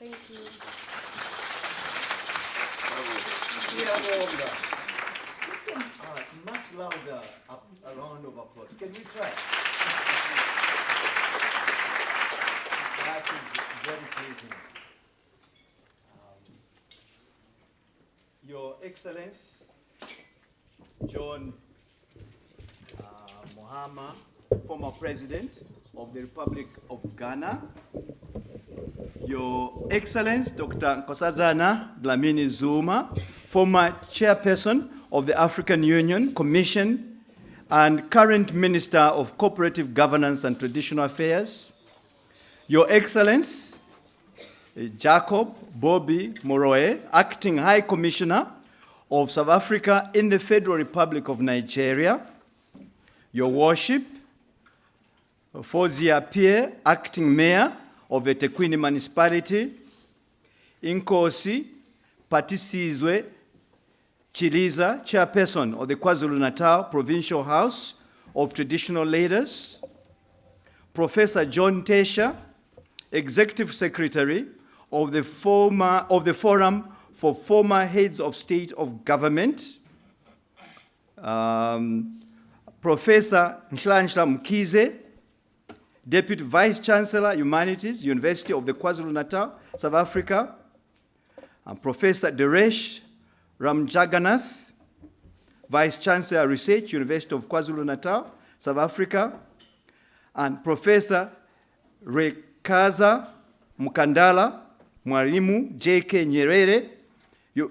Thank you. Much louder, a round of applause. Can we try? That is very pleasing. Your Excellence, John Mahama, former President of the Republic of Ghana. Your Excellence, Dr. Nkosazana Dlamini Zuma, former Chairperson of the African Union Commission and current Minister of Cooperative Governance and Traditional Affairs. Your Excellence, Jacob Bobby Moroe, Acting High Commissioner of South Africa in the Federal Republic of Nigeria. Your Worship, Fozia Pierre, Acting Mayor of the eThekwini Municipality. Inkosi Patisizwe Chiliza, Chairperson of the KwaZulu-Natal Provincial House of Traditional Leaders. Professor John Tesha, Executive Secretary of the Forum for Former Heads of State of Government. Professor Nhlanhla Mkhize, Deputy Vice Chancellor, Humanities, University of the KwaZulu-Natal, South Africa. And Professor Deresh Ramjaganath, Vice Chancellor, Research, University of KwaZulu-Natal, South Africa. And Professor Rekaza Mukandala Mwalimu J.K. Nyerere,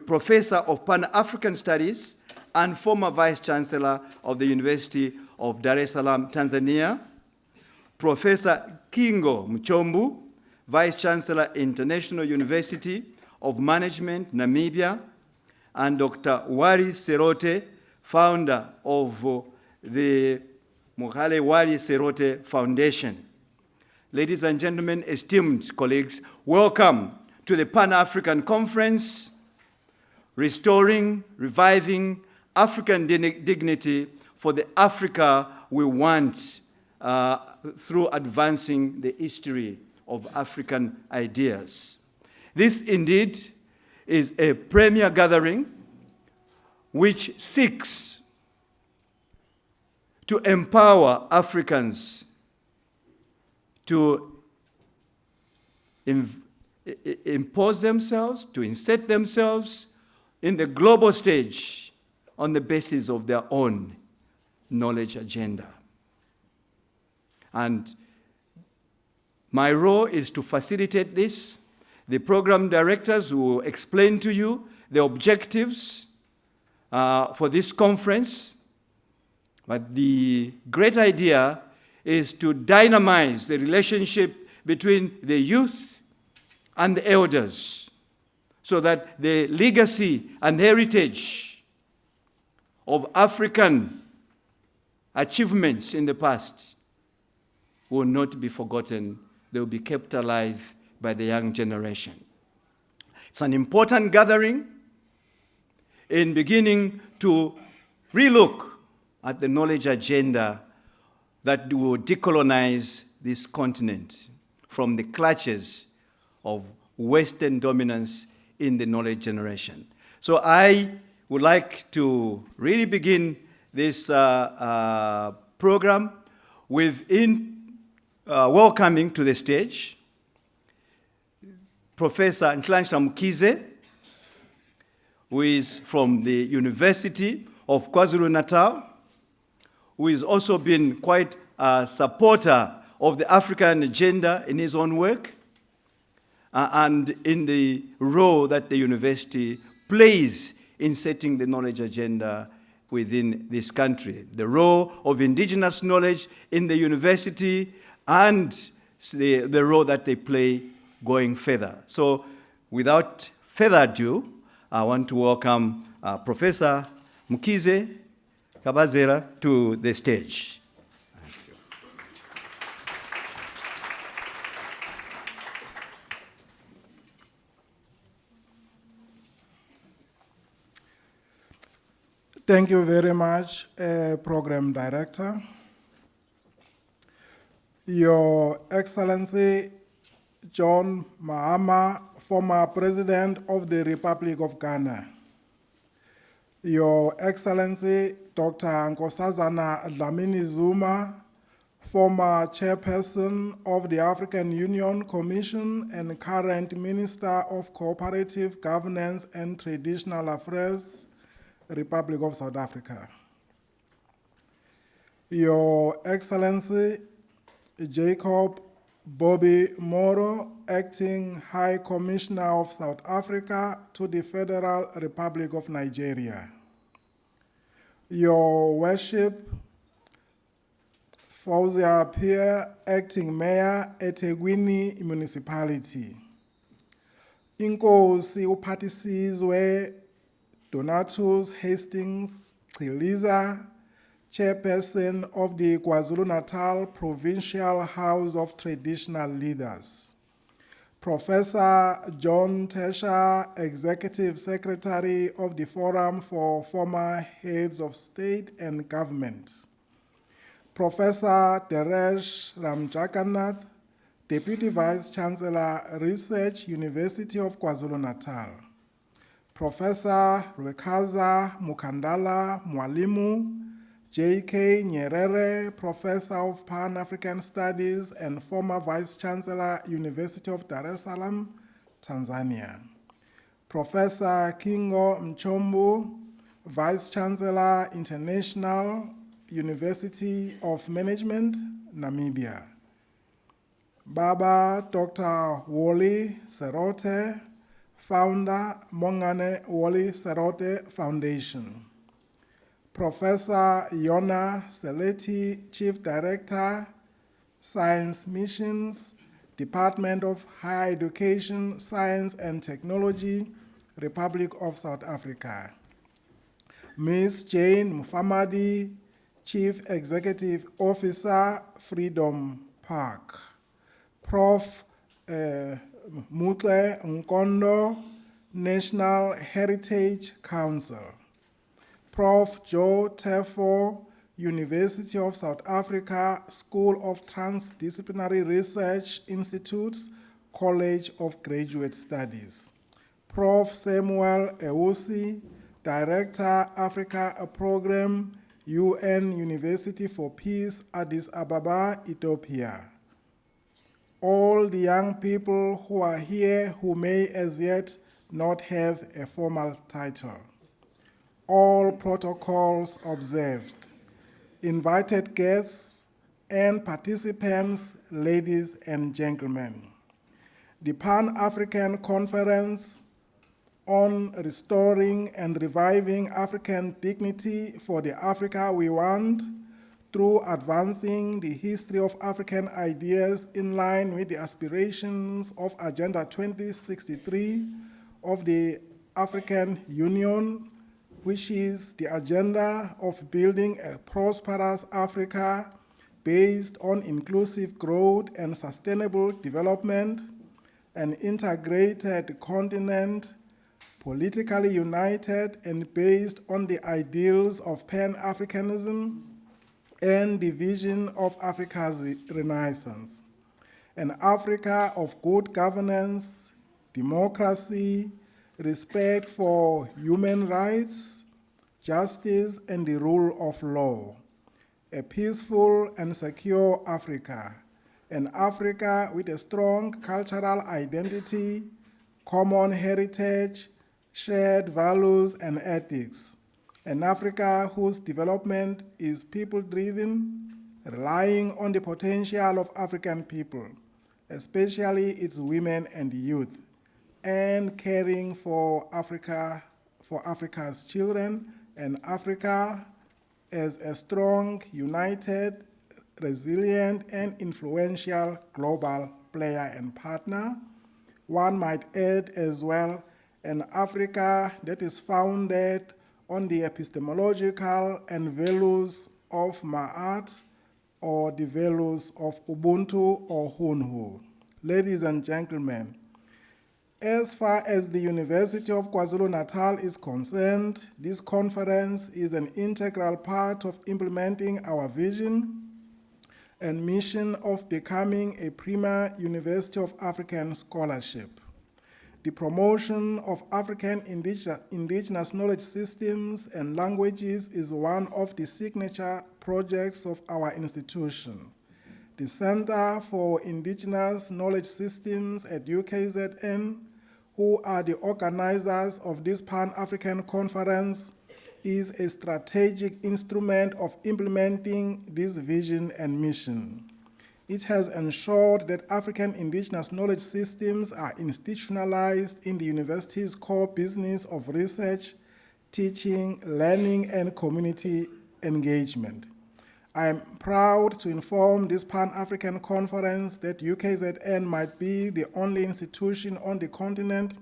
Professor of Pan-African Studies and former Vice Chancellor of the University of Dar es Salaam, Tanzania. Professor Kingo Mchombu, Vice Chancellor, International University of Management, Namibia, and Dr. Wari Serote, founder of the Mogale Wari Serote Foundation. Ladies and gentlemen, esteemed colleagues, welcome to the Pan-African Conference, Restoring, Reviving African Dignity for the Africa we want, through advancing the history of African ideas. This indeed is a premier gathering which seeks to empower Africans to impose themselves, to insert themselves in the global stage on the basis of their own knowledge agenda. And my role is to facilitate this. The program directors will explain to you the objectives for this conference. But the great idea is to dynamize the relationship between the youth and the elders so that the legacy and heritage of African achievements in the past will not be forgotten. They will be kept alive by the young generation. It's an important gathering in beginning to relook at the knowledge agenda that will decolonize this continent from the clutches of Western dominance in the knowledge generation. So I would like to really begin this program with welcoming to the stage Professor Nhlanhla Mkhize, who is from the University of KwaZulu-Natal, who has also been quite a supporter of the African agenda in his own work and in the role that the university plays in setting the knowledge agenda within this country. The role of indigenous knowledge in the university and the role that they play going further. So without further ado, I want to welcome Professor Mkhize Kabazera to the stage. Thank you. Thank you very much, Program Director. Your Excellency, John Mahama, former President of the Republic of Ghana. Your Excellency, Dr. Nkosazana Dlamini Zuma, former Chairperson of the African Union Commission and current Minister of Cooperative Governance and Traditional Affairs, Republic of South Africa. Your Excellency, Jacob Bobby Moro, Acting High Commissioner of South Africa to the Federal Republic of Nigeria. Your Worship, Fauzia Pierre, Acting Mayor, eThekwini Municipality. Inkosi uphathisizwe Donatus Hastings Chiliza, Chairperson of the KwaZulu-Natal Provincial House of Traditional Leaders. Professor John Tesha, Executive Secretary of the Forum for Former Heads of State and Government. Professor Teresh Ramjagannath, Deputy Vice Chancellor, Research, University of KwaZulu-Natal. Professor Rwekaza Mukandala Mwalimu, J.K. Nyerere, Professor of Pan-African Studies and former Vice Chancellor, University of Dar es Salaam, Tanzania. Professor Kingo Mchombo, Vice Chancellor, International University of Management, Namibia. Baba Dr. Wally Serote, founder, Mongane Wally Serote Foundation. Professor Yona Seleti, Chief Director, Science Missions, Department of Higher Education, Science and Technology, Republic of South Africa. Ms. Jane Mufamadi, Chief Executive Officer, Freedom Park. Prof. Mutle Nkondo, National Heritage Council. Prof. Joe Tefo, University of South Africa, School of Transdisciplinary Research Institutes, College of Graduate Studies. Prof. Samuel Ewusi, Director, Africa Program, UN University for Peace, Addis Ababa, Ethiopia. All the young people who are here who may as yet not have a formal title. All protocols observed. Invited guests and participants, ladies and gentlemen. The Pan-African Conference on Restoring and Reviving African Dignity for the Africa We Want through advancing the history of African ideas in line with the aspirations of Agenda 2063 of the African Union, which is the agenda of building a prosperous Africa based on inclusive growth and sustainable development, an integrated continent, politically united and based on the ideals of Pan-Africanism and the vision of Africa's Renaissance. An Africa of good governance, democracy, respect for human rights, justice, and the rule of law. A peaceful and secure Africa. An Africa with a strong cultural identity, common heritage, shared values and ethics. An Africa whose development is people-driven, relying on the potential of African people, especially its women and youth, and caring for Africa's children, and Africa as a strong, united, resilient, and influential global player and partner. One might add as well, an Africa that is founded on the epistemological and values of Ma'at, or the values of Ubuntu or Hunhu. Ladies and gentlemen, as far as the University of KwaZulu-Natal is concerned, this conference is an integral part of implementing our vision, and mission of becoming a premier University of African scholarship. The promotion of African indigenous knowledge systems and languages is one of the signature projects of our institution. The Center for Indigenous Knowledge Systems at UKZN, who are the organizers of this Pan-African Conference, is a strategic instrument of implementing this vision and mission. It has ensured that African indigenous knowledge systems are institutionalized in the university's core business of research, teaching, learning, and community engagement. I am proud to inform this Pan-African Conference that UKZN might be the only institution on the continent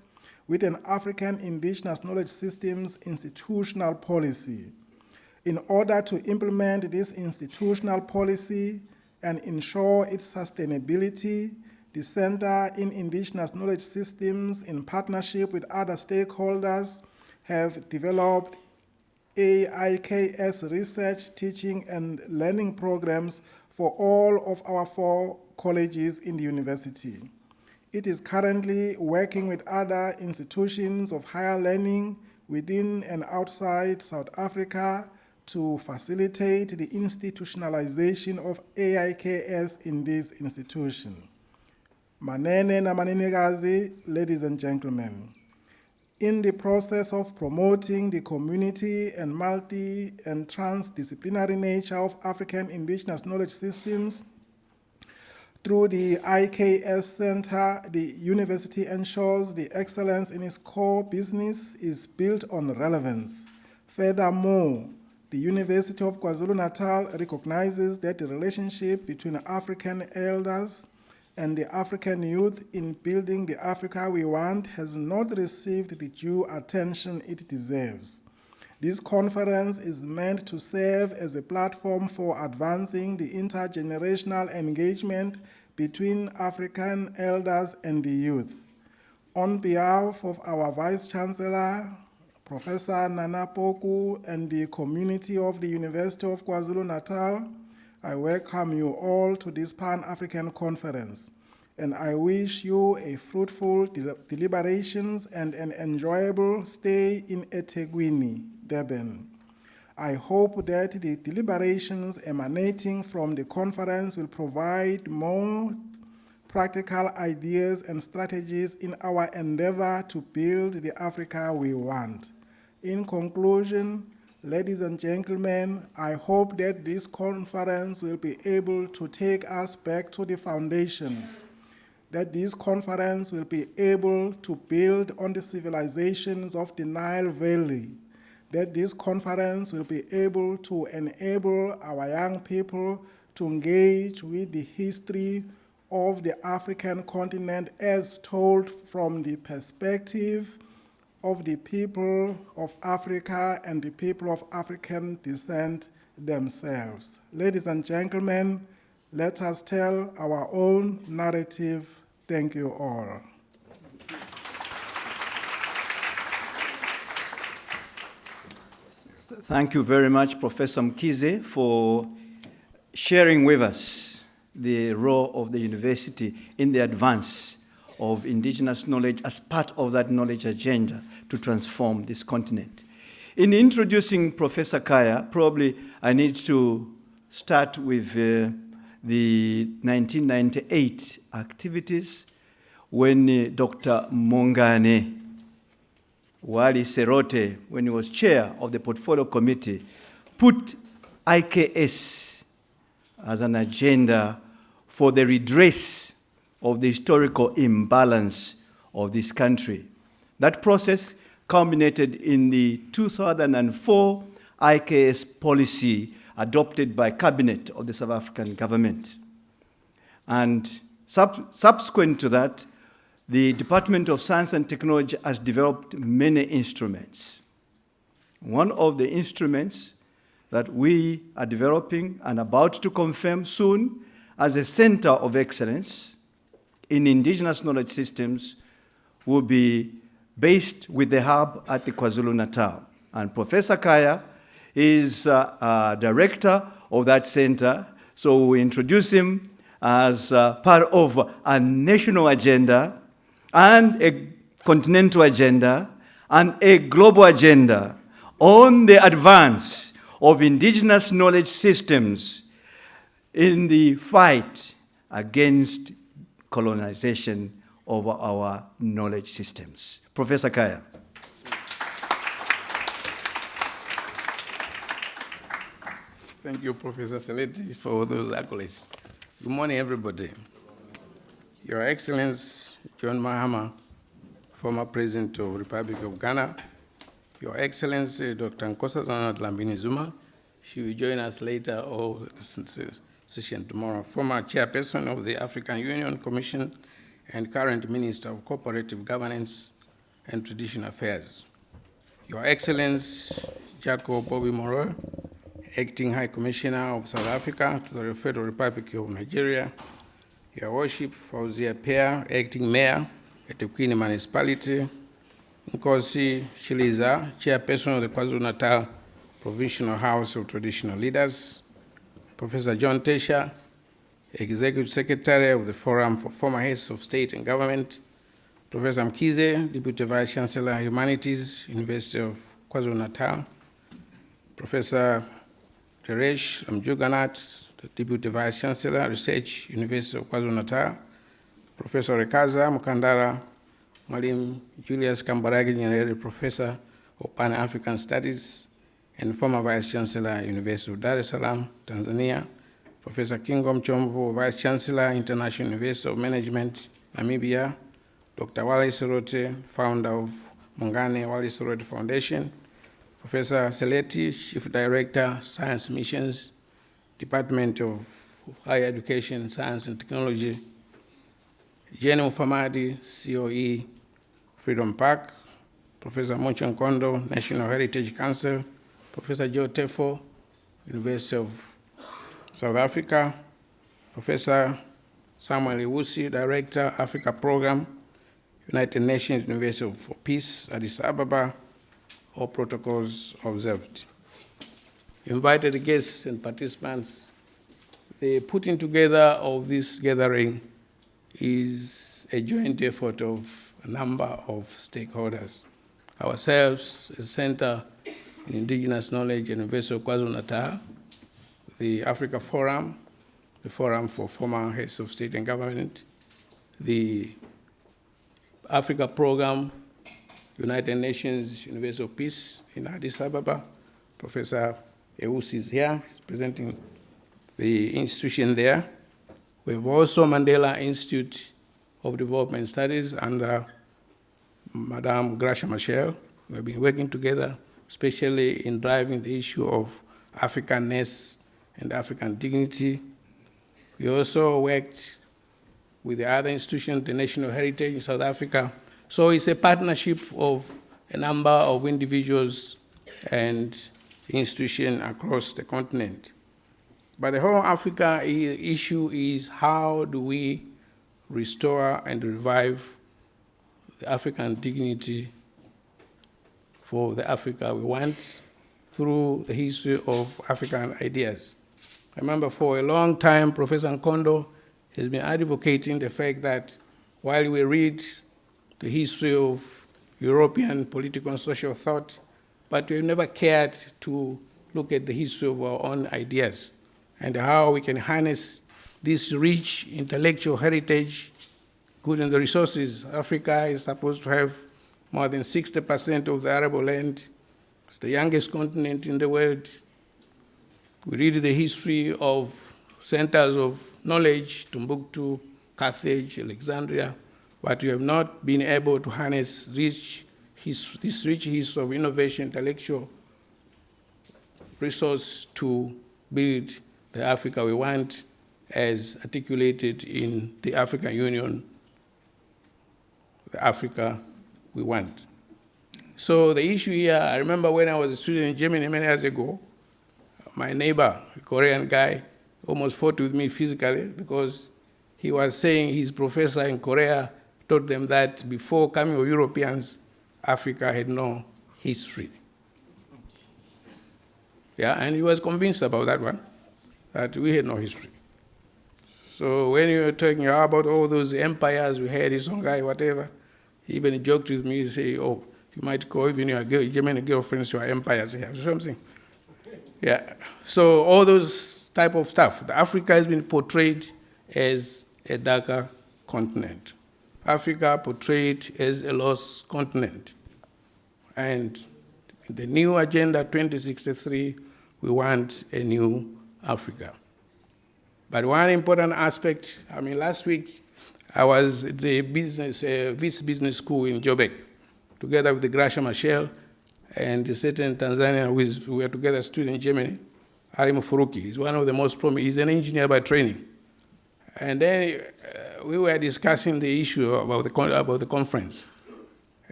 with an African indigenous knowledge systems institutional policy. In order to implement this institutional policy and ensure its sustainability, the Center in Indigenous Knowledge Systems, in partnership with other stakeholders, have developed AIKS research, teaching, and learning programs for all of our 4 colleges in the university. It is currently working with other institutions of higher learning within and outside South Africa to facilitate the institutionalization of AIKS in this institution. Manene na manenekazi, ladies and gentlemen, in the process of promoting the community and multi- and transdisciplinary nature of African indigenous knowledge systems, through the IKS Center, the university ensures the excellence in its core business is built on relevance. Furthermore, the University of KwaZulu-Natal recognizes that the relationship between African elders and the African youth in building the Africa we want has not received the due attention it deserves. This conference is meant to serve as a platform for advancing the intergenerational engagement between African elders and the youth. On behalf of our Vice Chancellor, Professor Nana Poku, and the community of the University of KwaZulu-Natal, I welcome you all to this Pan-African Conference, and I wish you a fruitful deliberations and an enjoyable stay in eThekwini, Durban. I hope that the deliberations emanating from the conference will provide more practical ideas and strategies in our endeavor to build the Africa we want. In conclusion, ladies and gentlemen, I hope that this conference will be able to take us back to the foundations, that this conference will be able to build on the civilizations of the Nile Valley, that this conference will be able to enable our young people to engage with the history of the African continent as told from the perspective of the people of Africa and the people of African descent themselves. Ladies and gentlemen, let us tell our own narrative. Thank you all. Thank you very much, Professor Mkhize, for sharing with us the role of the university in the advance of indigenous knowledge as part of that knowledge agenda to transform this continent. In introducing Professor Khaya, probably I need to start with the 1998 activities when Dr. Mongane Wali Serote, when he was chair of the portfolio committee, put IKS as an agenda for the redress of the historical imbalance of this country. That process culminated in the 2004 IKS policy adopted by Cabinet of the South African government. And subsequent to that, the Department of Science and Technology has developed many instruments. One of the instruments that we are developing and about to confirm soon as a center of excellence in indigenous knowledge systems will be based with the hub at the KwaZulu-Natal. And Professor Khaya is director of that center, So we introduce him as part of a national agenda and a continental agenda and a global agenda on the advance of indigenous knowledge systems in the fight against colonization of our knowledge systems. Professor Kaya. Thank you, Professor Seleti, for those accolades. Good morning, everybody. Your Excellency John Mahama, former President of the Republic of Ghana, Your Excellency Dr. Nkosazana Dlamini Zuma, she will join us later or the session tomorrow, former Chairperson of the African Union Commission and current Minister of Cooperative Governance and Traditional Affairs. Your Excellency Jacob Bobby Moroe, Acting High Commissioner of South Africa to the Federal Republic of Nigeria, Your Worship Fauzia Pear, Acting Mayor at the Queen Municipality, Nkosi Shiliza, Chairperson of the KwaZulu-Natal Provincial House of Traditional Leaders, Professor John Tesha, Executive Secretary of the Forum for Former Heads of State and Government, Professor Mkize, Deputy Vice Chancellor, Humanities, University of KwaZulu-Natal, Professor Teresh Mjuganath, the Deputy Vice Chancellor, Research, University of KwaZulu-Natal, Professor Rekaza Mukandara, Mwalimu Julius Kambarage Nyerere, Professor of Pan-African Studies and former Vice Chancellor, University of Dar es Salaam, Tanzania, Professor Kingom Chomvu, Vice Chancellor, International University of Management, Namibia, Dr. Wale Serote, founder of Mungane Wale Serote Foundation, Professor Seleti, Chief Director, Science Missions, Department of Higher Education, Science and Technology, Jenny Mufamadi, COE, Freedom Park, Professor Monchon Kondo, National Heritage Council, Professor Joe Tefo, University of South Africa, Professor Samuel Iwusi, Director, Africa Program, United Nations University for Peace, Addis Ababa, all protocols observed. Invited guests and participants, the putting together of this gathering is a joint effort of a number of stakeholders. Ourselves, the Center in Indigenous Knowledge and University of KwaZulu-Natal, the Africa Forum, the Forum for Former Heads of State and Government, the Africa Program, United Nations University of Peace in Addis Ababa. Professor Ewusi is here, he's presenting the institution there. We have also Mandela Institute of Development Studies under Madame Gracia Machel. We have been working together, especially in driving the issue of Africanness and African dignity. We also worked with the other institutions, the National Heritage in South Africa. So it's a partnership of a number of individuals and institutions across the continent. But the whole Africa issue is how do we restore and revive the African dignity for the Africa we want through the history of African ideas. I remember for a long time, Professor Nkondo has been advocating the fact that while we read the history of European political and social thought, but we've never cared to look at the history of our own ideas and how we can harness this rich intellectual heritage, including the resources. Africa is supposed to have more than 60% of the arable land. It's the youngest continent in the world. We read the history of centers of knowledge, Timbuktu, Carthage, Alexandria, but we have not been able to harness this rich history of innovation, intellectual resource to build the Africa we want as articulated in the African Union, the Africa we want. So the issue here, I remember when I was a student in Germany many years ago, my neighbor, a Korean guy, almost fought with me physically because he was saying his professor in Korea taught them that before coming of Europeans, Africa had no history. Yeah, and he was convinced about that one. that we had no history. So when you were talking about all those empires, we had Songhai, whatever, he even joked with me, say, oh, you might call even your German girlfriends your empires. You know what I'm saying? Yeah. So all those type of stuff. Africa has been portrayed as a darker continent. Africa portrayed as a lost continent. And in the new Agenda 2063, we want a new Africa. But one important aspect, last week I was at the Vice Business School in Joburg, together with the Gracia Machel and a certain Tanzanian who were together student in Germany, Ali Mufuruki. He's one of the most prominent, he's an engineer by training. And then we were discussing the issue about the conference.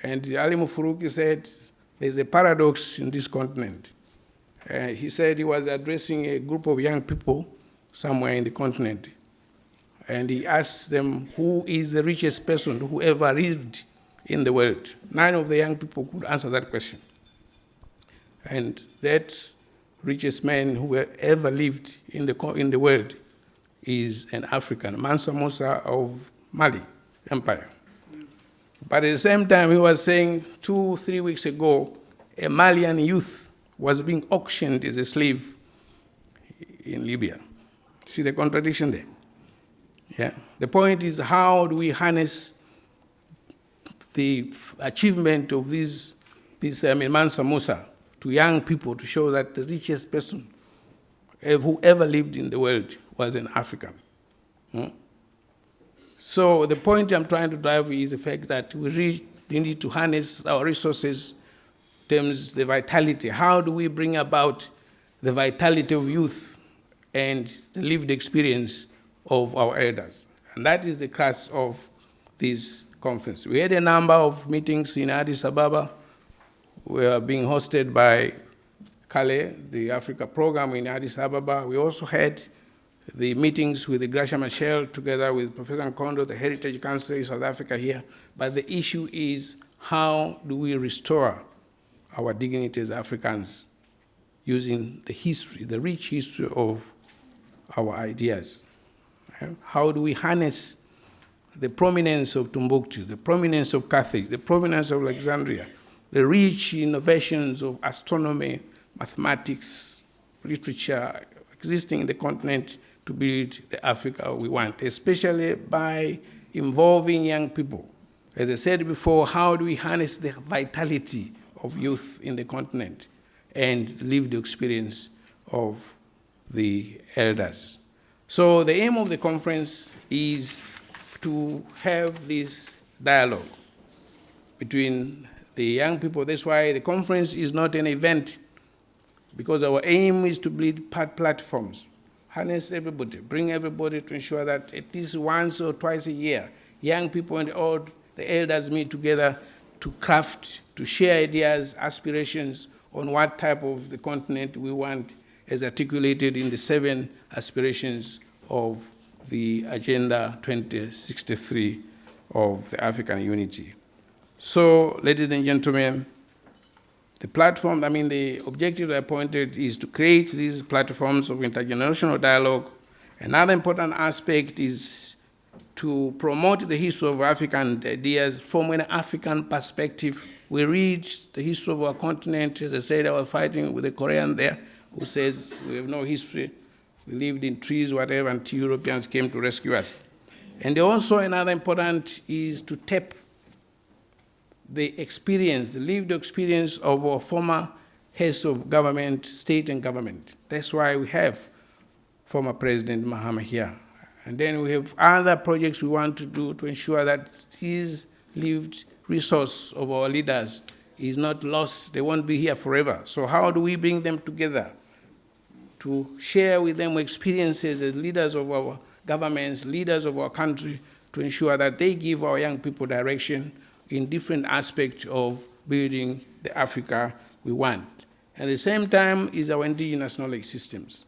And Ali Mufuruki said, there's a paradox in this continent. He said he was addressing a group of young people somewhere in the continent. And he asked them, who is the richest person who ever lived in the world? 9 of the young people could answer that question. And that richest man who ever lived in the world is an African, Mansa Musa of Mali Empire. But at the same time, he was saying 2-3 weeks ago, a Malian youth was being auctioned as a slave in Libya. See the contradiction there? Yeah. The point is, how do we harness the achievement of this Mansa Musa to young people to show that the richest person who ever lived in the world was an African? So the point I'm trying to drive is the fact that we need to harness our resources in terms of the vitality. How do we bring about the vitality of youth and the lived experience of our elders? And that is the crux of this conference. We had a number of meetings in Addis Ababa. We are being hosted by Kale, the Africa program in Addis Ababa. We also had the meetings with the Gracia Machel together with Professor Nkondo, the Heritage Council in South Africa here. But the issue is, how do we restore our dignity as Africans using the history, the rich history of our ideas? How do we harness the prominence of Timbuktu, the prominence of Carthage, the prominence of Alexandria, the rich innovations of astronomy, mathematics, literature existing in the continent to build the Africa we want, especially by involving young people. As I said before, how do we harness the vitality of youth in the continent and live the experience of the elders? So the aim of the conference is to have this dialogue between the young people. That's why the conference is not an event, because our aim is to build platforms, harness everybody, bring everybody to ensure that at least once or twice a year, young people and the elders meet together to craft, to share ideas, aspirations on what type of the continent we want, as articulated in the 7 aspirations of the Agenda 2063 of the African Unity. So, ladies and gentlemen, the platform, the objective I appointed is to create these platforms of intergenerational dialogue. Another important aspect is to promote the history of African ideas from an African perspective. We read the history of our continent. As I said, I was fighting with a Korean there who says we have no history. We lived in trees, whatever, until Europeans came to rescue us. And also another important is to tap the experience, the lived experience of our former heads of government, state and government. That's why we have former President Mahama here. And then we have other projects we want to do to ensure that these lived resource of our leaders is not lost. They won't be here forever. So how do we bring them together to share with them experiences as leaders of our governments, leaders of our country, to ensure that they give our young people direction in different aspects of building the Africa we want. At the same time is our indigenous knowledge systems.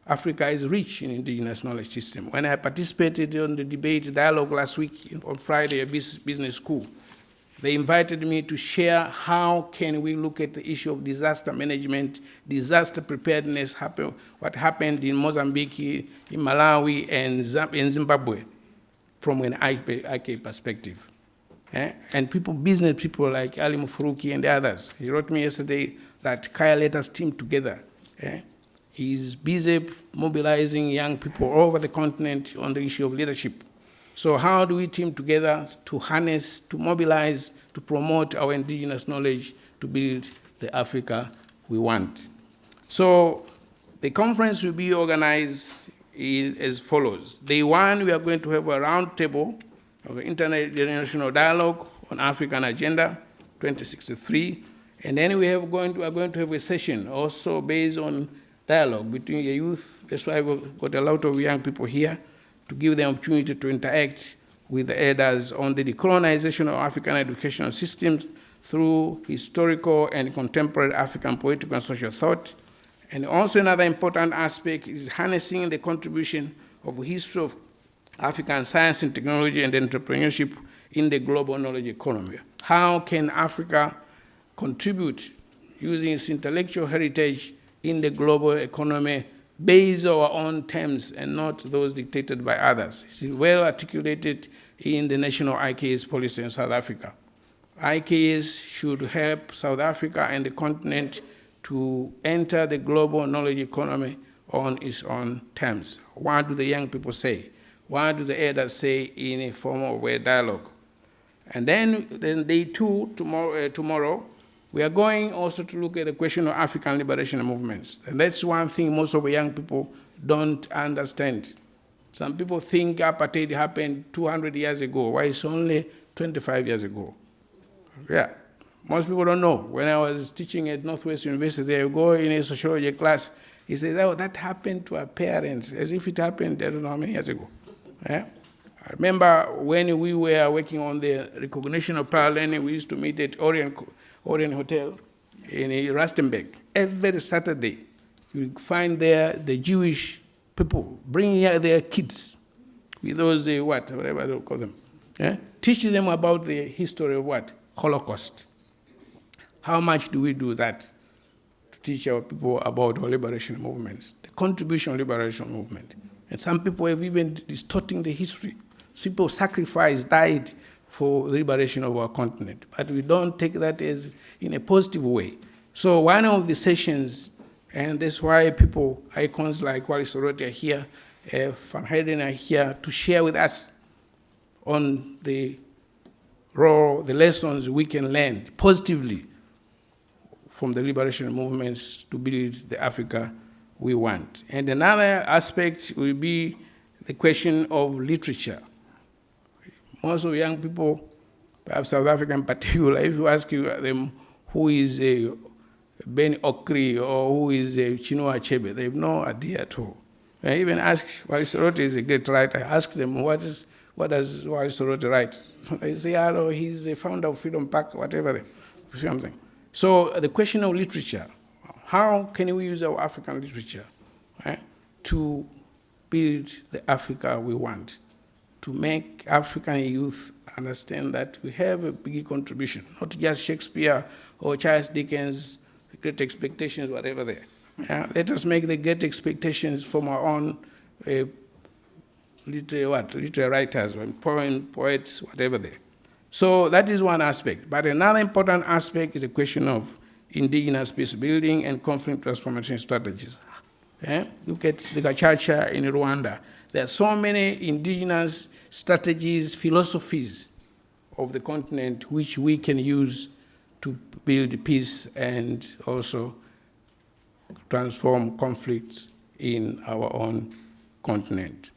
Africa is rich in indigenous knowledge system. When I participated in the debate dialogue last week on Friday at Business School, They invited me to share how can we look at the issue of disaster management, disaster preparedness, what happened in Mozambique, in Malawi, and in Zimbabwe from an IK perspective. And business people like Ali Mufuruki and others. He wrote me yesterday that Kaya let us team together. He's busy mobilizing young people all over the continent on the issue of leadership. So how do we team together to harness, to mobilize, to promote our indigenous knowledge to build the Africa we want? So the conference will be organized as follows. Day one, we are going to have a roundtable of intergenerational dialogue on African Agenda 2063. And then we are going to have a session also based on dialogue between the youth. That's why we've got a lot of young people here, to give them opportunity to interact with the elders on the decolonization of African educational systems through historical and contemporary African political and social thought. And also another important aspect is harnessing the contribution of the history of African science and technology and entrepreneurship in the global knowledge economy. How can Africa contribute using its intellectual heritage in the global economy based on our own terms and not those dictated by others? It's well articulated in the national IKS policy in South Africa. IKS should help South Africa and the continent to enter the global knowledge economy on its own terms. What do the young people say? What do the elders say in a form of a dialogue? And then day two, tomorrow, we are going also to look at the question of African liberation movements. And that's one thing most of the young people don't understand. Some people think apartheid happened 200 years ago, while it's only 25 years ago. Yeah, most people don't know. When I was teaching at Northwest University, I would go in a sociology class, he says, oh, that happened to our parents, as if it happened, I don't know how many years ago. Yeah? I remember when we were working on the recognition of prior learning, we used to meet at Orient Hotel in Rustenburg. Every Saturday, you find there the Jewish people bringing their kids with those, whatever they call them. Yeah? Teaching them about the history of what? Holocaust. How much do we do that to teach our people about our liberation movements, the contribution of liberation movement? And some people have even distorting the history. People sacrificed, died for the liberation of our continent. But we don't take that as in a positive way. So one of the sessions, and that's why people, icons like Wally Soroti are here, Van Heiden are here to share with us on the lessons we can learn positively from the liberation movements to build the Africa we want. And another aspect will be the question of literature. Most of young people, perhaps South Africa in particular, if you ask them who is Ben Okri or who is Chinua Achebe, they have no idea at all. I even ask, Wally Soroti is a great writer, I ask them, what does Wally Soroti write? They say, oh, he's the founder of Freedom Park, whatever, something. So the question of literature, how can we use our African literature to build the Africa we want, to make African youth understand that we have a big contribution, not just Shakespeare or Charles Dickens, the Great Expectations, whatever there. Let us make the Great Expectations from our own literary writers, poets, whatever there. So that is one aspect. But another important aspect is the question of indigenous peace building and conflict transformation strategies. Look at the Gacaca in Rwanda. There are so many indigenous strategies, philosophies of the continent which we can use to build peace and also transform conflicts in our own continent.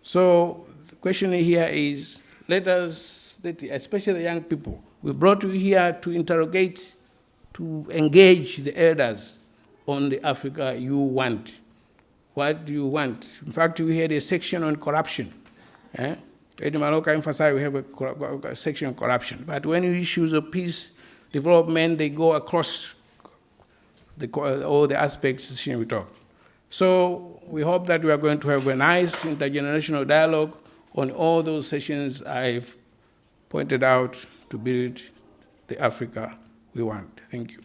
So the question here is, let us, especially the young people, we brought you here to interrogate, to engage the elders on the Africa you want. What do you want? In fact, we had a section on corruption. Eddie Maloka emphasized we have a section on corruption. But when issues of peace, development, they go across all the aspects we talk. So we hope that we are going to have a nice intergenerational dialogue on all those sessions I've pointed out to build the Africa we want. Thank you.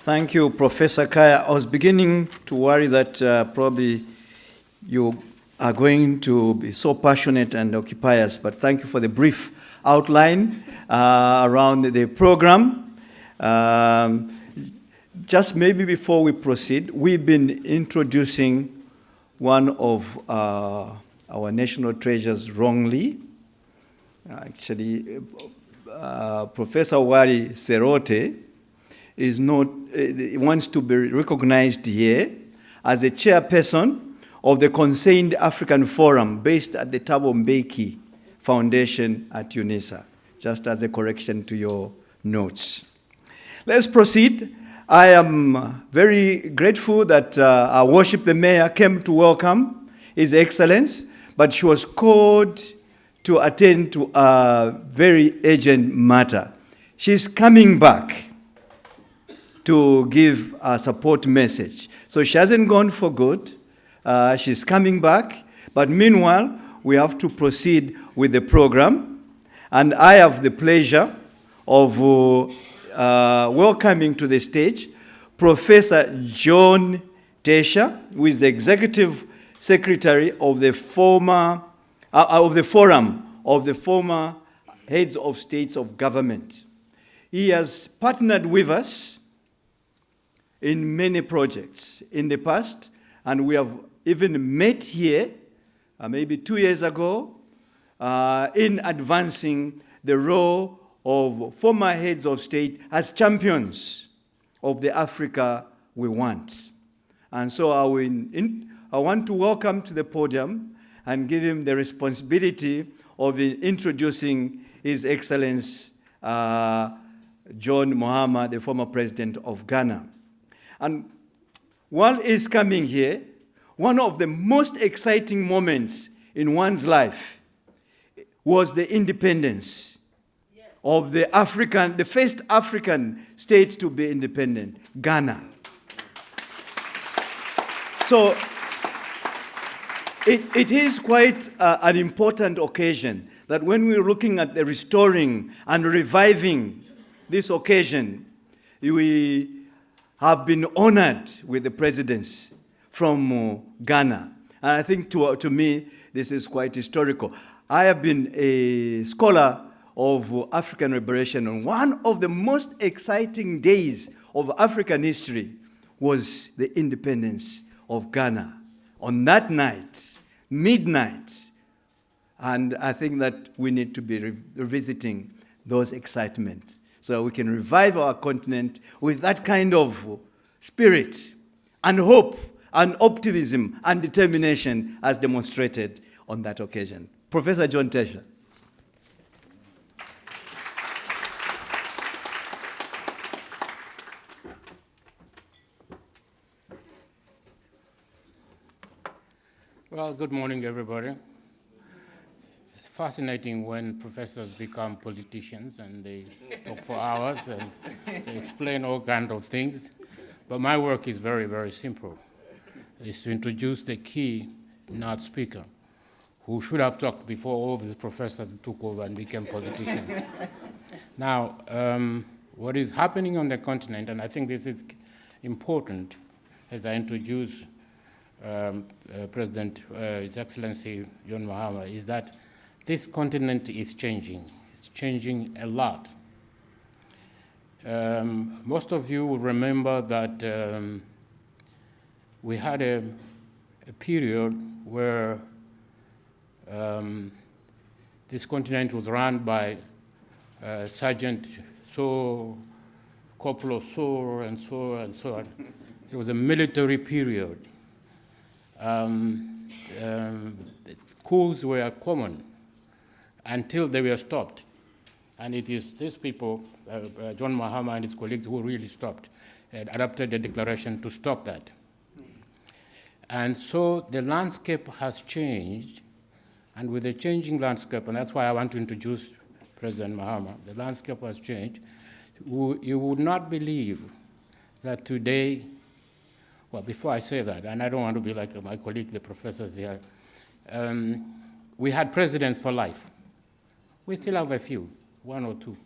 Thank you, Professor Kaya. I was beginning to worry that probably you are going to be so passionate and occupy us, but thank you for the brief outline around the program. Just maybe before we proceed, we've been introducing one of our national treasures wrongly. Actually, Professor Wari Serote is not, wants to be recognized here as the chairperson of the Concerned African Forum based at the Thabo Mbeki Foundation at UNISA, just as a correction to your notes. Let's proceed. I am very grateful that our worship the mayor came to welcome His Excellence, but she was called to attend to a very urgent matter. She's coming back to give a support message. So she hasn't gone for good. She's coming back. But meanwhile, we have to proceed with the program. And I have the pleasure of welcoming to the stage Professor John Tesha, who is the Executive Secretary of the Forum of the former heads of states of government. He has partnered with us in many projects in the past, and we have even met here maybe 2 years ago in advancing the role of former heads of state as champions of the Africa we want. And so I want to welcome to the podium and give him the responsibility of introducing His Excellency John Mahama, the former president of Ghana. And while he's coming here, one of the most exciting moments in one's life was the independence of the first African state to be independent, Ghana. So it is quite an important occasion that when we're looking at the restoring and reviving this occasion, we have been honored with the presidency from Ghana. And I think to me, this is quite historical. I have been a scholar of African liberation, and one of the most exciting days of African history was the independence of Ghana. On that night, midnight, and I think that we need to be revisiting those excitement so we can revive our continent with that kind of spirit and hope and optimism and determination as demonstrated on that occasion. Professor John Tesha. Well, good morning, everybody. It's fascinating when professors become politicians and they talk for hours and they explain all kinds of things. But my work is very, very simple. It's to introduce the key not speaker, who should have talked before all these professors took over and became politicians. Now, what is happening on the continent, and I think this is important as I introduce President, His Excellency John Mahama, is that this continent is changing. It's changing a lot. Most of you will remember that we had a period where this continent was run by Sergeant So, Corporal So, and so and so on. It was a military period. Coups were common until they were stopped. And it is these people, John Mahama and his colleagues, who really stopped and adopted the declaration to stop that. And so the landscape has changed, and with the changing landscape, and that's why I want to introduce President Mahama, the landscape has changed. You would not believe that today, well, before I say that, and I don't want to be like my colleague, the professors here, we had presidents for life. We still have a few, one or two.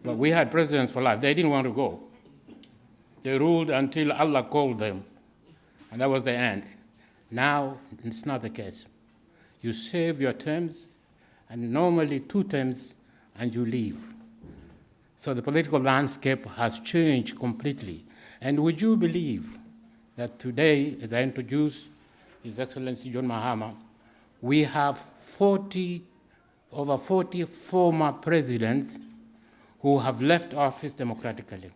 But we had presidents for life. They didn't want to go. They ruled until Allah called them, and that was the end. Now, it's not the case. You serve your terms, and normally 2 terms, and you leave. So the political landscape has changed completely. And would you believe that today, as I introduce His Excellency John Mahama, we have over 40 former presidents who have left office democratically.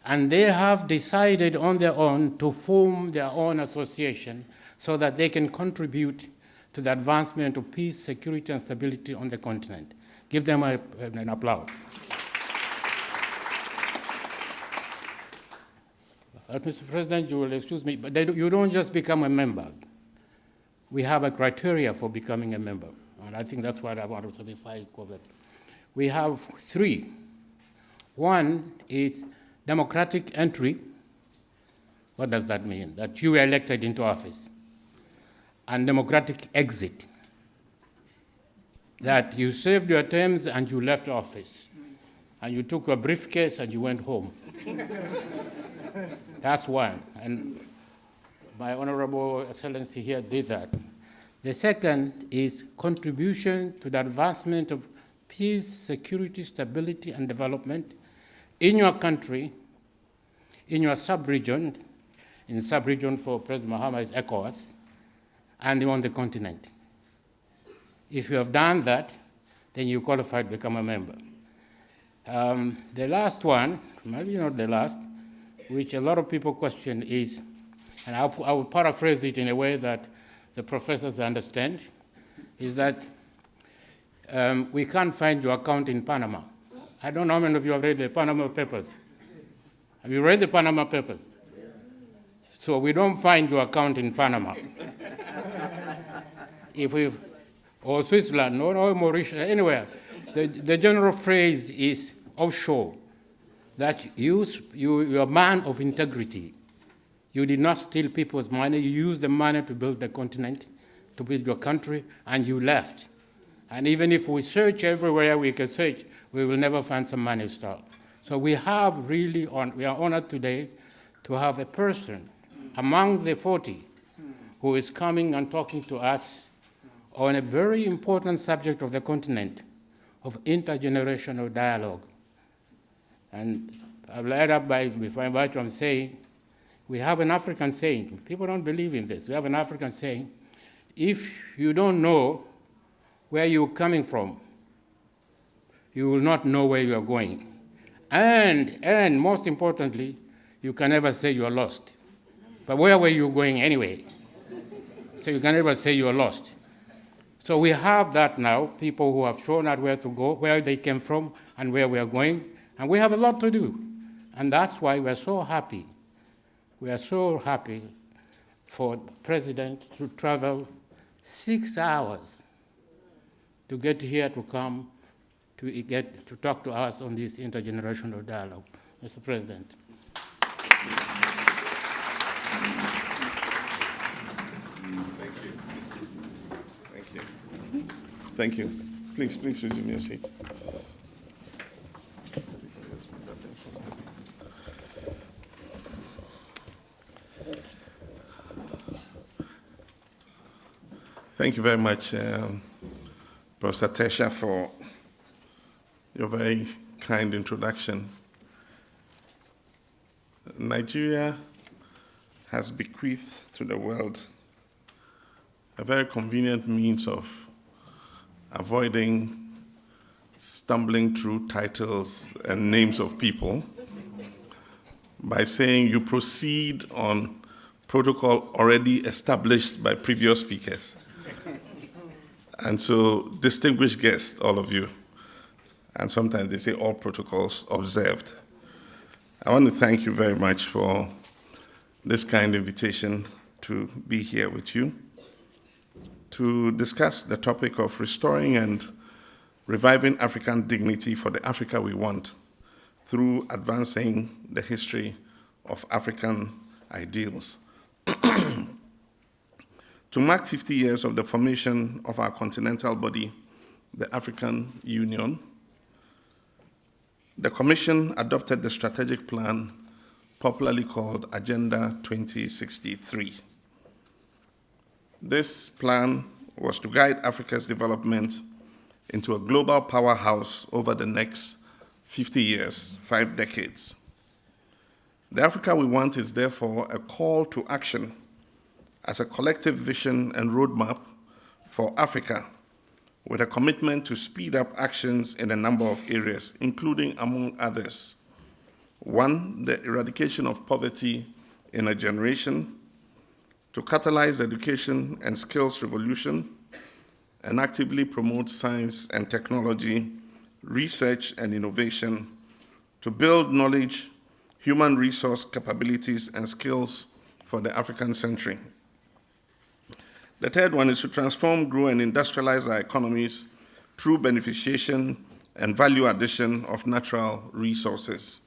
And they have decided on their own to form their own association so that they can contribute to the advancement of peace, security, and stability on the continent. Give them an applause. Mr. President, you will excuse me, but you don't just become a member. We have a criteria for becoming a member, and I think that's what I want to certify. We have 3. One is democratic entry. What does that mean? That you were elected into office. And democratic exit. That you served your terms and you left office. And you took a briefcase and you went home. That's one. And my Honorable Excellency here did that. The second is contribution to the advancement of peace, security, stability, and development in your country, in your sub-region, in sub-region for President Mahama is ECOWAS, and on the continent. If you have done that, then you qualify to become a member. The last one, maybe not the last, which a lot of people question is, and I will paraphrase it in a way that the professors understand, is that we can't find your account in Panama. I don't know how many of you have read the Panama Papers. Have you read the Panama Papers? Yes. So we don't find your account in Panama. Or Switzerland, or Mauritius, anywhere. The general phrase is offshore, that you're a man of integrity. You did not steal people's money. You used the money to build the continent, to build your country, and you left. And even if we search everywhere we can search, we will never find some money stolen. So we have we are honored today to have a person among the 40 who is coming and talking to us on a very important subject of the continent, of intergenerational dialogue. And I've led up by, before I invite you, I'm saying, we have an African saying, people don't believe in this, we have an African saying, if you don't know where you're coming from, you will not know where you are going. And most importantly, you can never say you are lost. But where were you going anyway? So you can never say you are lost. So we have that now, people who have shown us where to go, where they came from, and where we are going. And we have a lot to do. And that's why we're so happy. We are so happy for the President to travel 6 hours to get here to come to talk to us on this intergenerational dialogue. Mr. President. Thank you. Thank you. Please resume your seats. Thank you very much, Professor Tesha, for your very kind introduction. Nigeria has bequeathed to the world a very convenient means of avoiding stumbling through titles and names of people by saying you proceed on protocol already established by previous speakers. And so, distinguished guests, all of you, and sometimes they say all protocols observed. I want to thank you very much for this kind invitation to be here with you to discuss the topic of restoring and reviving African dignity for the Africa we want through advancing the history of African ideals. To mark 50 years of the formation of our continental body, the African Union, the Commission adopted the strategic plan popularly called Agenda 2063. This plan was to guide Africa's development into a global powerhouse over the next 50 years, 5 decades. The Africa we want is therefore a call to action as a collective vision and roadmap for Africa, with a commitment to speed up actions in a number of areas, including, among others, 1, the eradication of poverty in a generation, to catalyze education and skills revolution, and actively promote science and technology, research and innovation, to build knowledge, human resource capabilities, and skills for the African century. The third one is to transform, grow, and industrialize our economies through beneficiation and value addition of natural resources.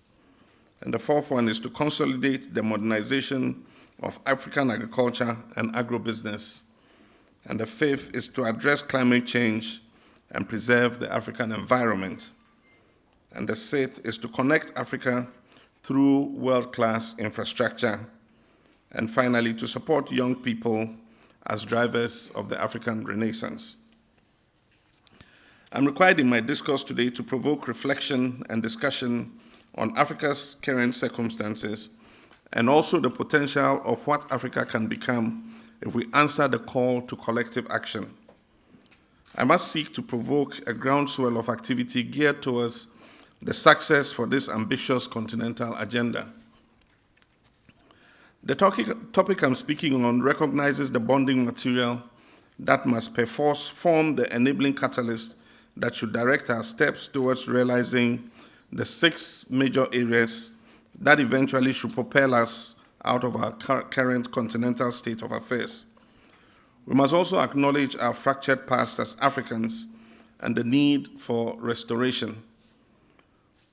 And the fourth one is to consolidate the modernization of African agriculture and agribusiness. And the fifth is to address climate change and preserve the African environment. And the sixth is to connect Africa through world-class infrastructure. And finally, to support young people as drivers of the African Renaissance. I'm required in my discourse today to provoke reflection and discussion on Africa's current circumstances and also the potential of what Africa can become if we answer the call to collective action. I must seek to provoke a groundswell of activity geared towards the success for this ambitious continental agenda. The topic I'm speaking on recognizes the bonding material that must perforce form the enabling catalyst that should direct our steps towards realizing the 6 major areas that eventually should propel us out of our current continental state of affairs. We must also acknowledge our fractured past as Africans and the need for restoration.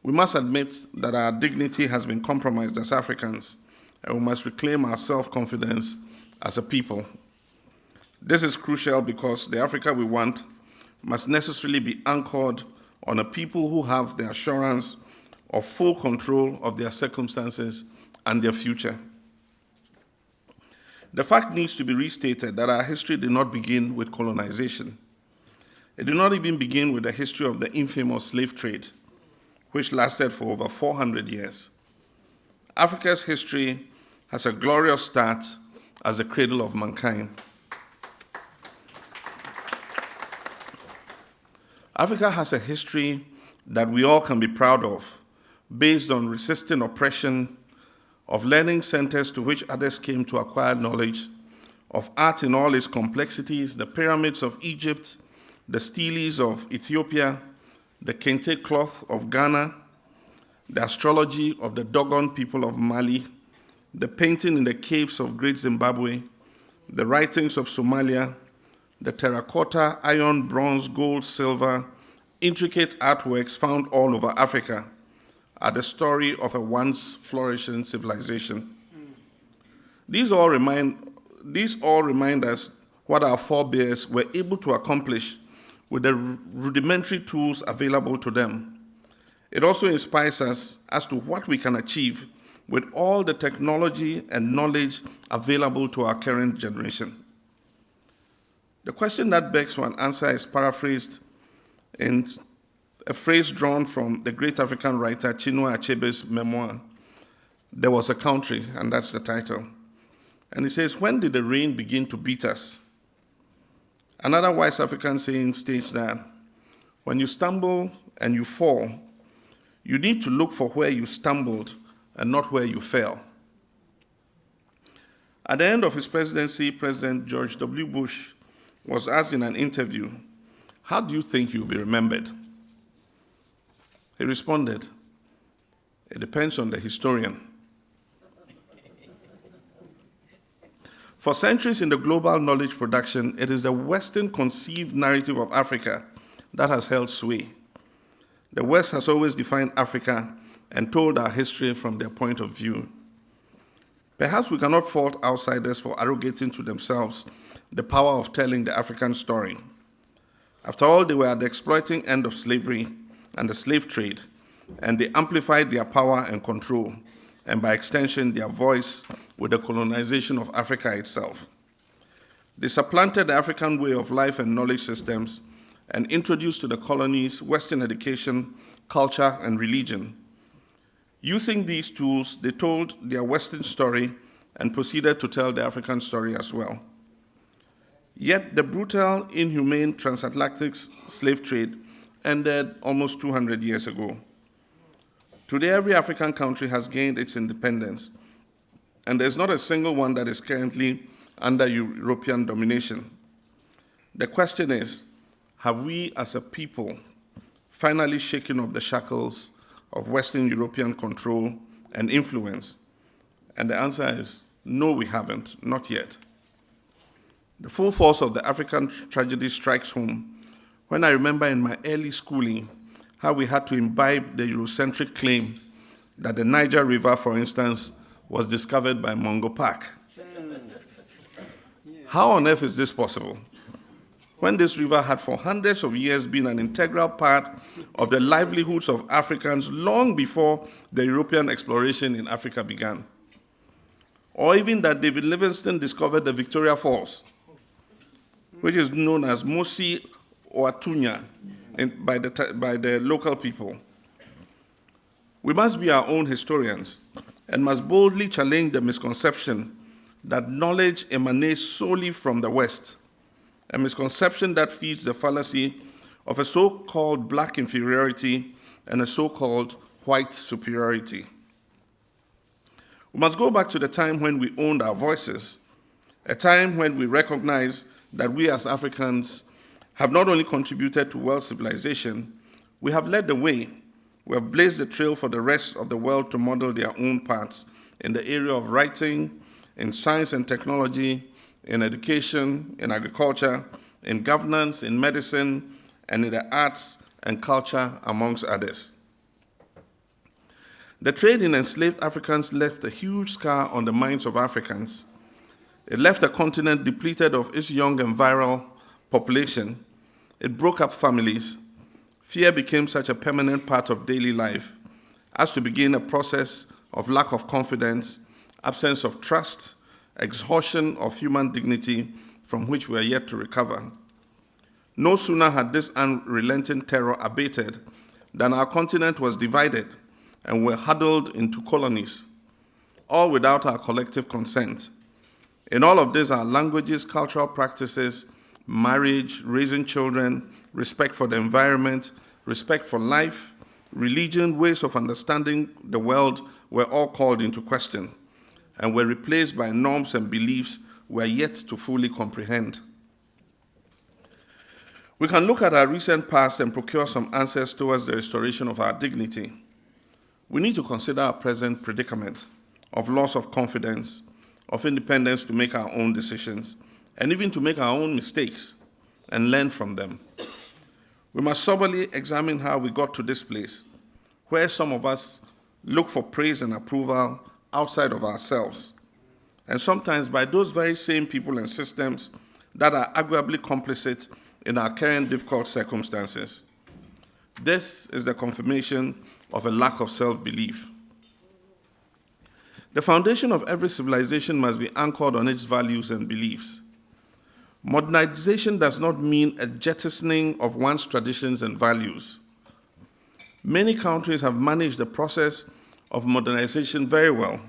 We must admit that our dignity has been compromised as Africans, and we must reclaim our self-confidence as a people. This is crucial because the Africa we want must necessarily be anchored on a people who have the assurance of full control of their circumstances and their future. The fact needs to be restated that our history did not begin with colonization. It did not even begin with the history of the infamous slave trade, which lasted for over 400 years. Africa's history has a glorious start as the cradle of mankind. Africa has a history that we all can be proud of, based on resisting oppression, of learning centers to which others came to acquire knowledge, of art in all its complexities, the pyramids of Egypt, the steles of Ethiopia, the kente cloth of Ghana, the astrology of the Dogon people of Mali, the painting in the caves of Great Zimbabwe, the writings of Somalia, the terracotta, iron, bronze, gold, silver, intricate artworks found all over Africa are the story of a once flourishing civilization. These all remind us what our forebears were able to accomplish with the rudimentary tools available to them. It also inspires us as to what we can achieve with all the technology and knowledge available to our current generation. The question that begs for an answer is paraphrased in a phrase drawn from the great African writer Chinua Achebe's memoir, There Was a Country, and that's the title. And he says, when did the rain begin to beat us? Another wise African saying states that when you stumble and you fall, you need to look for where you stumbled and not where you fell. At the end of his presidency, President George W. Bush was asked in an interview, how do you think you'll be remembered? He responded, it depends on the historian. For centuries in the global knowledge production, it is the Western conceived narrative of Africa that has held sway. The West has always defined Africa and told our history from their point of view. Perhaps we cannot fault outsiders for arrogating to themselves the power of telling the African story. After all, they were at the exploiting end of slavery and the slave trade, and they amplified their power and control, and by extension, their voice with the colonization of Africa itself. They supplanted the African way of life and knowledge systems and introduced to the colonies Western education, culture, and religion. Using these tools, they told their Western story and proceeded to tell the African story as well. Yet the brutal, inhumane transatlantic slave trade ended almost 200 years ago. Today, every African country has gained its independence, and there's not a single one that is currently under European domination. The question is, have we as a people finally shaken off the shackles of Western European control and influence? And the answer is, no, we haven't, not yet. The full force of the African tragedy strikes home when I remember in my early schooling how we had to imbibe the Eurocentric claim that the Niger River, for instance, was discovered by Mungo Park. How on earth is this possible? When this river had for hundreds of years been an integral part of the livelihoods of Africans long before the European exploration in Africa began. Or even that David Livingstone discovered the Victoria Falls, which is known as Mosi or Atunya by the local people. We must be our own historians and must boldly challenge the misconception that knowledge emanates solely from the West, a misconception that feeds the fallacy of a so-called black inferiority and a so-called white superiority. We must go back to the time when we owned our voices, a time when we recognized that we as Africans have not only contributed to world civilization, we have led the way. We have blazed the trail for the rest of the world to model their own paths in the area of writing, in science and technology, in education, in agriculture, in governance, in medicine, and in the arts and culture, amongst others. The trade in enslaved Africans left a huge scar on the minds of Africans. It left a continent depleted of its young and virile population. It broke up families. Fear became such a permanent part of daily life as to begin a process of lack of confidence, absence of trust, exhaustion of human dignity from which we are yet to recover. No sooner had this unrelenting terror abated than our continent was divided and were huddled into colonies, all without our collective consent. In all of this, our languages, cultural practices, marriage, raising children, respect for the environment, respect for life, religion, ways of understanding the world were all called into question and were replaced by norms and beliefs we are yet to fully comprehend. We can look at our recent past and procure some answers towards the restoration of our dignity. We need to consider our present predicament of loss of confidence, of independence to make our own decisions, and even to make our own mistakes and learn from them. We must soberly examine how we got to this place, where some of us look for praise and approval outside of ourselves, and sometimes by those very same people and systems that are arguably complicit in our current difficult circumstances. This is the confirmation of a lack of self-belief. The foundation of every civilization must be anchored on its values and beliefs. Modernization does not mean a jettisoning of one's traditions and values. Many countries have managed the process of modernization very well.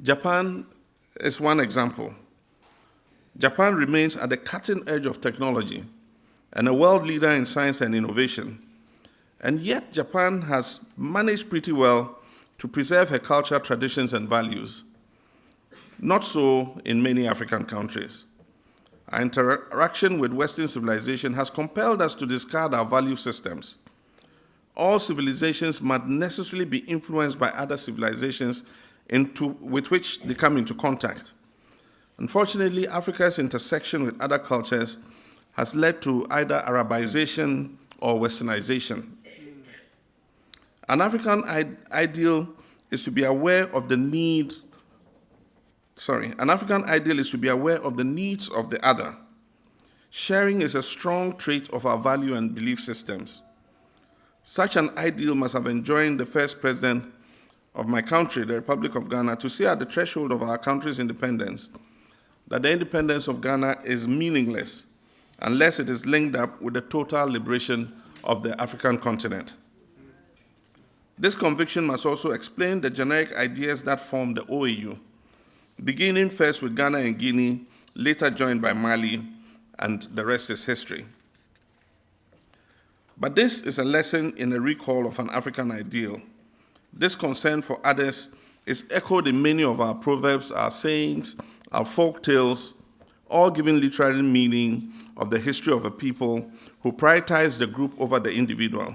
Japan is one example. Japan remains at the cutting edge of technology and a world leader in science and innovation. And yet Japan has managed pretty well to preserve her culture, traditions, and values. Not so in many African countries. Our interaction with Western civilization has compelled us to discard our value systems. All civilizations must necessarily be influenced by other civilizations with which they come into contact. Unfortunately, Africa's intersection with other cultures has led to either Arabization or Westernization. An African ideal is to be aware of the need An African ideal is to be aware of the needs of the other. Sharing is a strong trait of our value and belief systems. Such an ideal must have enjoined the first president of my country, the Republic of Ghana, to say at the threshold of our country's independence that the independence of Ghana is meaningless unless it is linked up with the total liberation of the African continent. This conviction must also explain the generic ideas that form the OAU, beginning first with Ghana and Guinea, later joined by Mali, and the rest is history. But this is a lesson in a recall of an African ideal. This concern for others is echoed in many of our proverbs, our sayings, our folk tales, all giving literary meaning of the history of a people who prioritize the group over the individual.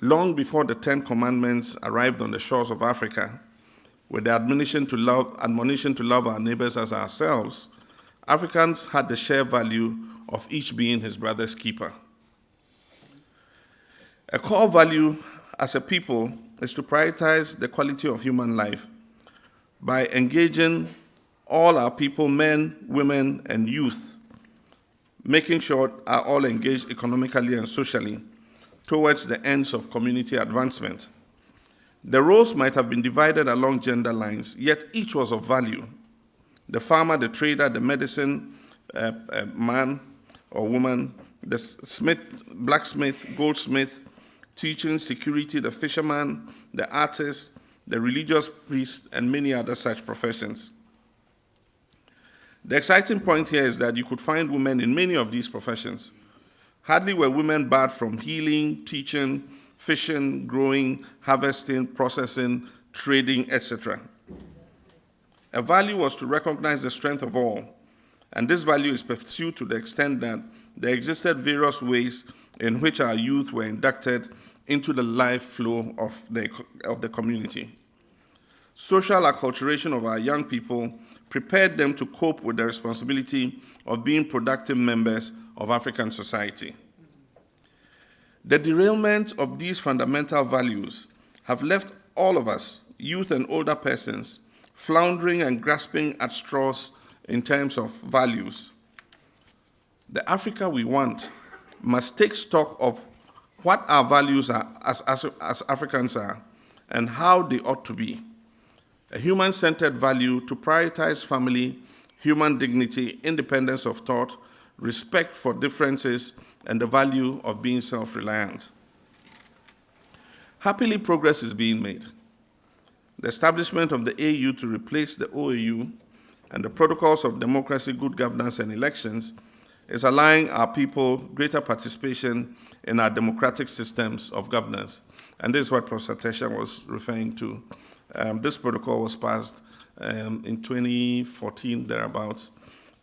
Long before the Ten Commandments arrived on the shores of Africa, with the admonition to love our neighbors as ourselves, Africans had the shared value of each being his brother's keeper. A core value as a people is to prioritize the quality of human life by engaging all our people, men, women, and youth, making sure are all engaged economically and socially towards the ends of community advancement. The roles might have been divided along gender lines, yet each was of value. The farmer, the trader, the medicine man or woman, the smith, blacksmith, goldsmith, teaching, security, the fisherman, the artist, the religious priest, and many other such professions. The exciting point here is that you could find women in many of these professions. Hardly were women barred from healing, teaching, fishing, growing, harvesting, processing, trading, etc. A value was to recognize the strength of all, and this value is pursued to the extent that there existed various ways in which our youth were inducted into the life flow of the community. Social acculturation of our young people prepared them to cope with the responsibility of being productive members of African society. The derailment of these fundamental values have left all of us, youth and older persons, floundering and grasping at straws in terms of values. The Africa we want must take stock of what our values are as Africans are and how they ought to be. A human-centered value to prioritize family, human dignity, independence of thought, respect for differences, and the value of being self-reliant. Happily, progress is being made. The establishment of the AU to replace the OAU and the protocols of democracy, good governance, and elections is allowing our people greater participation in our democratic systems of governance. And this is what Professor Tesha was referring to. This protocol was passed in 2014, thereabouts,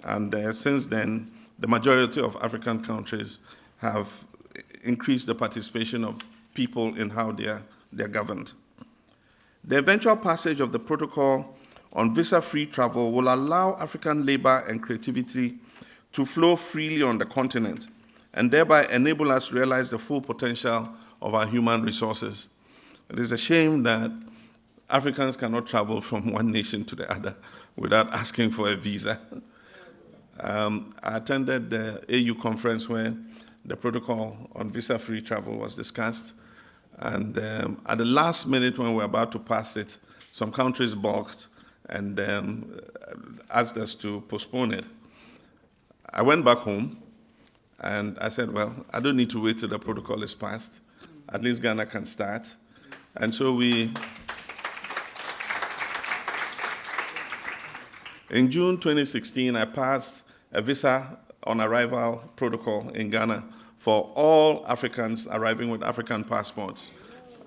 and since then, the majority of African countries have increased the participation of people in how they're governed. The eventual passage of the protocol on visa-free travel will allow African labor and creativity to flow freely on the continent and thereby enable us to realize the full potential of our human resources. It is a shame that Africans cannot travel from one nation to the other without asking for a visa. I attended the AU conference where the protocol on visa-free travel was discussed, and at the last minute when we were about to pass it, some countries balked and asked us to postpone it. I went back home and I said, well, I don't need to wait till the protocol is passed. At least Ghana can start. And so in June 2016, I passed a visa on arrival protocol in Ghana for all Africans arriving with African passports.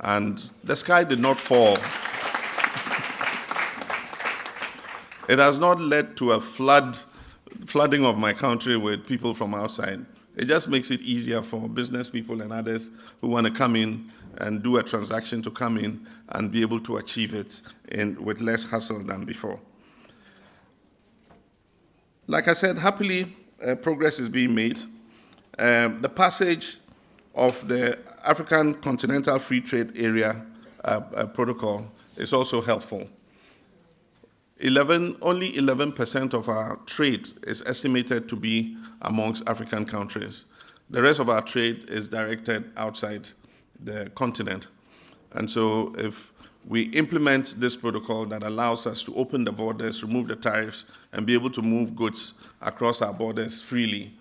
And the sky did not fall. It has not led to a flooding of my country with people from outside. It just makes it easier for business people and others who want to come in and do a transaction to come in and be able to achieve it with less hassle than before. Like I said, happily, progress is being made. The passage of the African Continental Free Trade Area protocol is also helpful. only 11% of our trade is estimated to be amongst African countries. The rest of our trade is directed outside the continent. And so if we implement this protocol that allows us to open the borders, remove the tariffs, and be able to move goods across our borders freely,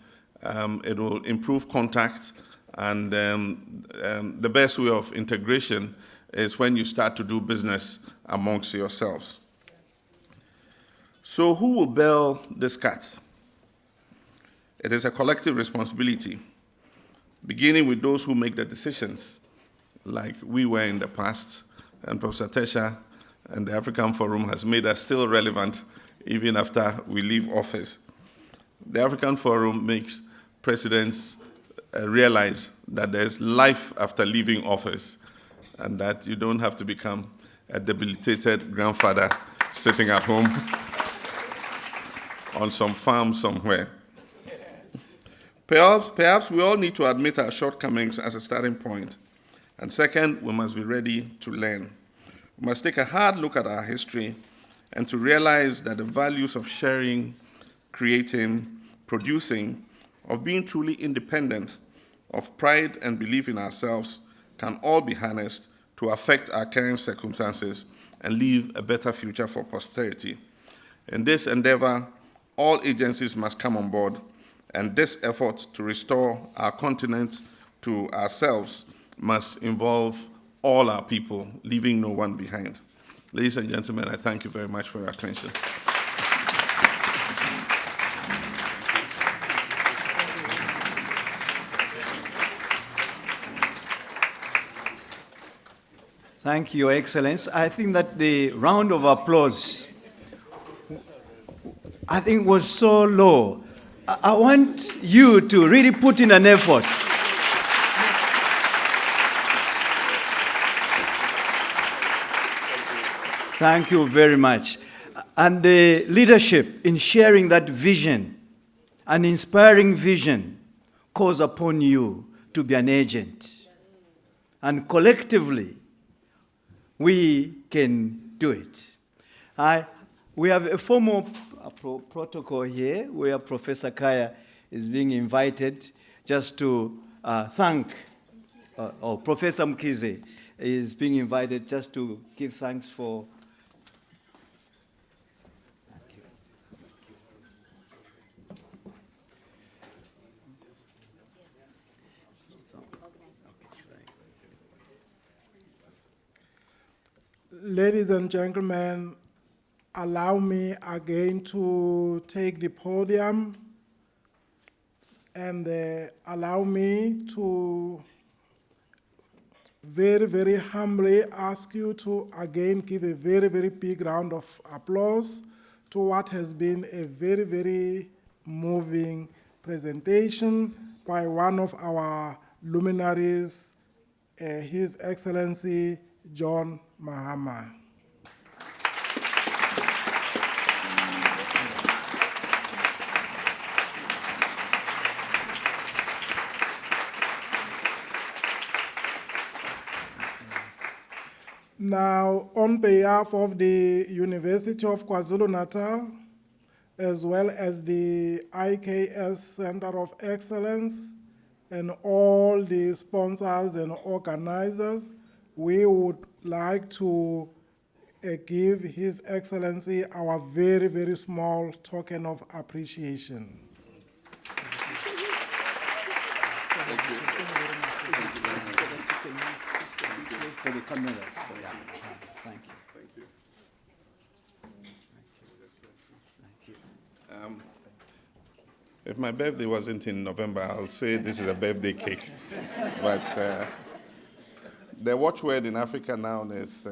it will improve contact. And the best way of integration is when you start to do business amongst yourselves. So who will bail this cat? It is a collective responsibility, beginning with those who make the decisions, like we were in the past, and Professor Tesha and the African Forum has made us still relevant even after we leave office. The African Forum makes presidents realize that there's life after leaving office and that you don't have to become a debilitated grandfather sitting at home on some farm somewhere. Perhaps we all need to admit our shortcomings as a starting point. And second, we must be ready to learn. We must take a hard look at our history and to realize that the values of sharing, creating, producing, of being truly independent, of pride and belief in ourselves can all be harnessed to affect our current circumstances and leave a better future for posterity. In this endeavor, all agencies must come on board, and this effort to restore our continent to ourselves must involve all our people, leaving no one behind. Ladies and gentlemen, I thank you very much for your attention. Thank you, Your Excellence. I think that the round of applause, I think, was so low. I want you to really put in an effort. Thank you very much. And the leadership in sharing that vision, an inspiring vision, calls upon you to be an agent. And collectively, we can do it. We have a formal protocol here where Professor Kaya is being invited just to thank, or Professor Mkize is being invited just to give thanks for. Ladies and gentlemen, allow me again to take the podium and allow me to very, very humbly ask you to again give a very, very big round of applause to what has been a very, very moving presentation by one of our luminaries, His Excellency John Mahama. Now, on behalf of the University of KwaZulu-Natal, as well as the IKS Center of Excellence, and all the sponsors and organizers, we would like to give His Excellency our very, very small token of appreciation. Thank you. For the cameras. Yeah. Thank you. Thank you. Thank you. If my birthday wasn't in November, I'll say this is a birthday cake. But the watchword in Africa now is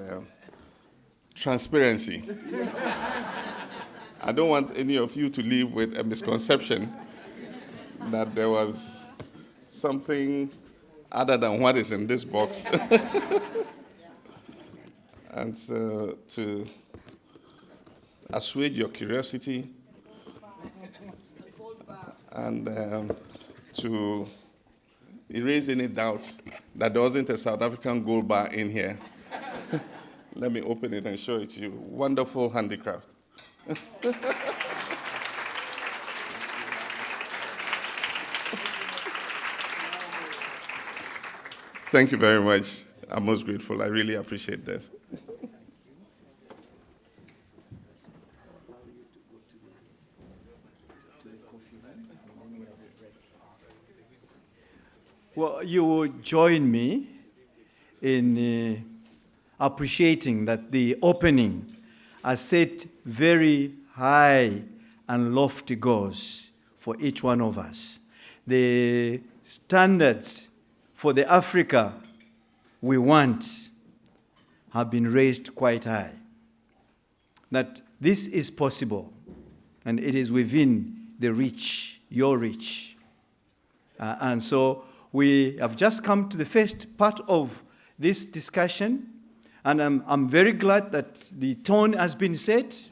transparency. I don't want any of you to leave with a misconception that there was something other than what is in this box. And to assuage your curiosity and to erase any doubts that there wasn't a South African gold bar in here. Let me open it and show it to you. Wonderful handicraft. Thank you very much. I'm most grateful. I really appreciate that. Well, you will join me in appreciating that the opening has set very high and lofty goals for each one of us. The standards for the Africa we want have been raised quite high. That this is possible, and it is within the reach, your reach. And so we have just come to the first part of this discussion, and I'm very glad that the tone has been set.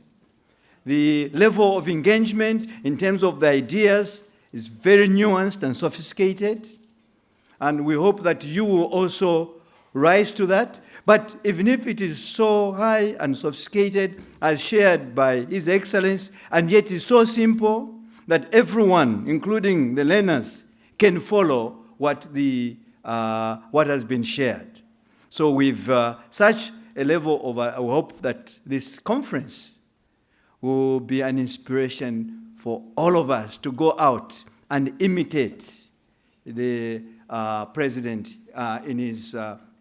The level of engagement in terms of the ideas is very nuanced and sophisticated, and we hope that you will also rise to that. But even if it is so high and sophisticated as shared by His Excellency, and yet is so simple that everyone, including the learners, can follow what has been shared. So with such a level of, I hope that this conference will be an inspiration for all of us to go out and imitate the President in his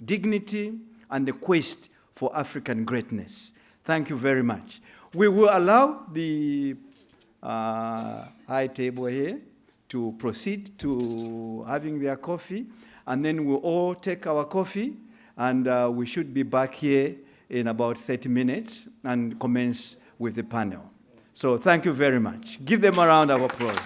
dignity and the quest for African greatness. Thank you very much. We will allow the high table here to proceed to having their coffee, and then we'll all take our coffee, and we should be back here in about 30 minutes and commence with the panel. So thank you very much. Give them a round of applause.